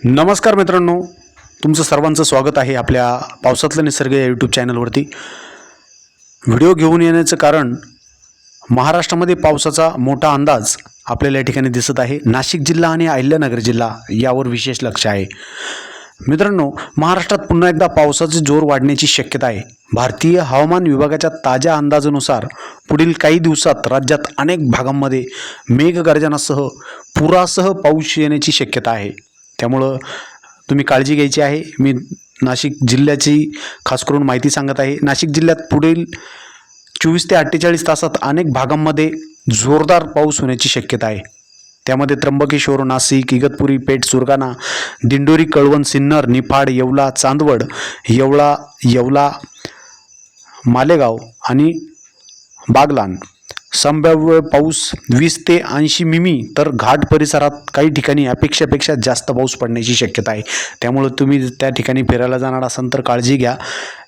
नमस्कार मित्रांनो, तुमचं सर्वांचं स्वागत आहे आपल्या पावसातला निसर्ग या यूट्यूब चॅनलवरती. व्हिडिओ घेऊन येण्याचं कारण महाराष्ट्रामध्ये पावसाचा मोठा अंदाज आपल्याला या ठिकाणी दिसत आहे. नाशिक जिल्हा आणि अहिल्यानगर जिल्हा यावर विशेष लक्ष आहे. मित्रांनो, महाराष्ट्रात पुन्हा एकदा पावसाचे जोर वाढण्याची शक्यता आहे. भारतीय हवामान विभागाच्या ताज्या अंदाजानुसार पुढील काही दिवसात राज्यात अनेक भागांमध्ये मेघगर्जनासह पुरासह पाऊस येण्याची शक्यता आहे. त्यामुळं तुम्ही काळजी घ्यायची आहे. मी नाशिक जिल्ह्याची खास करून माहिती सांगत आहे. नाशिक जिल्ह्यात पुढील 24 ते 48 तासात अनेक भागांमध्ये जोरदार पाऊस होण्याची शक्यता आहे. त्यामध्ये त्र्यंबकेश्वर, नाशिक, इगतपुरी, पेठ, सुरगाणा, दिंडोरी, कळवण, सिन्नर, निफाड, येवला, चांदवड, येवला, मालेगाव आणि बागलाण संभाव्य पाऊस 20 ते 80 मिमी, तर घाट परिसरात काही ठिकाणी अपेक्षेपेक्षा जास्त पाऊस पडण्याची शक्यता आहे. त्यामुळे तुम्ही त्या ठिकाणी फिरायला जाणार असाल तर काळजी घ्या.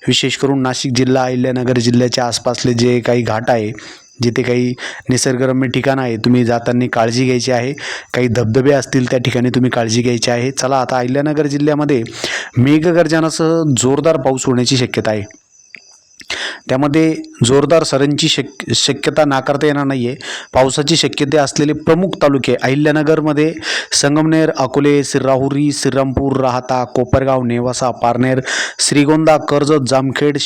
विशेष करून नाशिक जिल्हा, अहिल्यानगर जिल्ह्याच्या आसपासले जे काही घाट आहे, जिथे काही निसर्गरम्य ठिकाणं आहे, तुम्ही जाताना काळजी घ्यायची आहे. काही धबधबे असतील त्या ठिकाणी तुम्ही काळजी घ्यायची आहे. चला, आता अहिल्यानगर जिल्ह्यामध्ये मेघगर्जनासह जोरदार पाऊस होण्याची शक्यता आहे. त्यामध्ये जोरदार सरींची शक्यता नाकारता येणार नाही आहे. पावसाची शक्यता असलेले प्रमुख तालुके अहिल्यानगरमध्ये संगमनेर, अकोले, राहुरी, श्रीरामपूर, राहाता, कोपरगाव, नेवासा, पारनेर, श्रीगोंदा, कर्जत, जामखेड,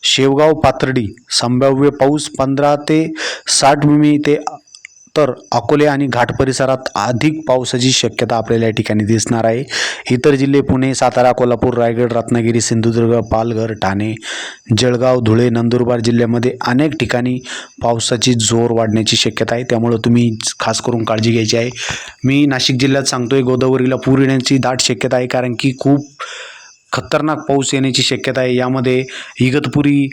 शेवगाव, पाथर्डी संभाव्य पाऊस 15 ते 60 मिमी, तर अकोले आणि घाट परिसरात अधिक पावसाची शक्यता आपल्याला या ठिकाणी दिसणार आहे. इतर जिल्हे पुणे, सातारा, कोल्हापूर, रायगड, रत्नागिरी, सिंधुदुर्ग, पालघर, ठाणे, जळगाव, धुळे, नंदुरबार जिल्ह्यामध्ये अनेक ठिकाणी पावसाची जोर वाढण्याची शक्यता आहे. त्यामुळं तुम्ही खास करून काळजी घ्यायची आहे. मी नाशिक जिल्ह्यात सांगतोय, गोदावरीला पूर येण्याची दाट शक्यता आहे, कारण की खूप खतरनाक पाऊस येण्याची शक्यता आहे. यामध्ये इगतपुरी,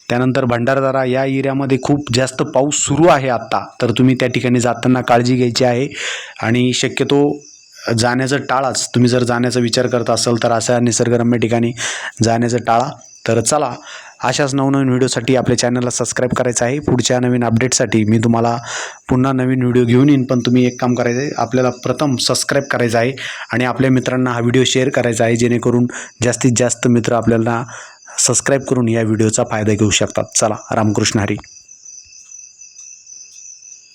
त्यानंतर भंडारदरा या एरियामध्ये खूप जास्त पाऊस सुरू आहे आत्ता. तर तुम्ही त्या ठिकाणी जाताना काळजी घ्यायची आहे आणि शक्यतो जाण्याचं टाळाच. तुम्ही जर जाण्याचा विचार करत असाल तर अशा निसर्गरम्य ठिकाणी जाण्याचं टाळा. तर चला, अशाच नवनवीन व्हिडिओसाठी आपल्या चॅनलला सबस्क्राईब करायचं आहे. पुढच्या नवीन अपडेटसाठी मी तुम्हाला पुन्हा नवीन व्हिडिओ घेऊन येईन. पण तुम्ही एक काम करायचं आहे, आपल्याला प्रथम सबस्क्राईब करायचं आहे आणि आपल्या मित्रांना हा व्हिडिओ शेअर करायचा आहे, जेणेकरून जास्तीत जास्त मित्र आपल्याला सबस्क्राईब करून या व्हिडिओचा फायदा घेऊ शकतात. चला, रामकृष्ण हरी.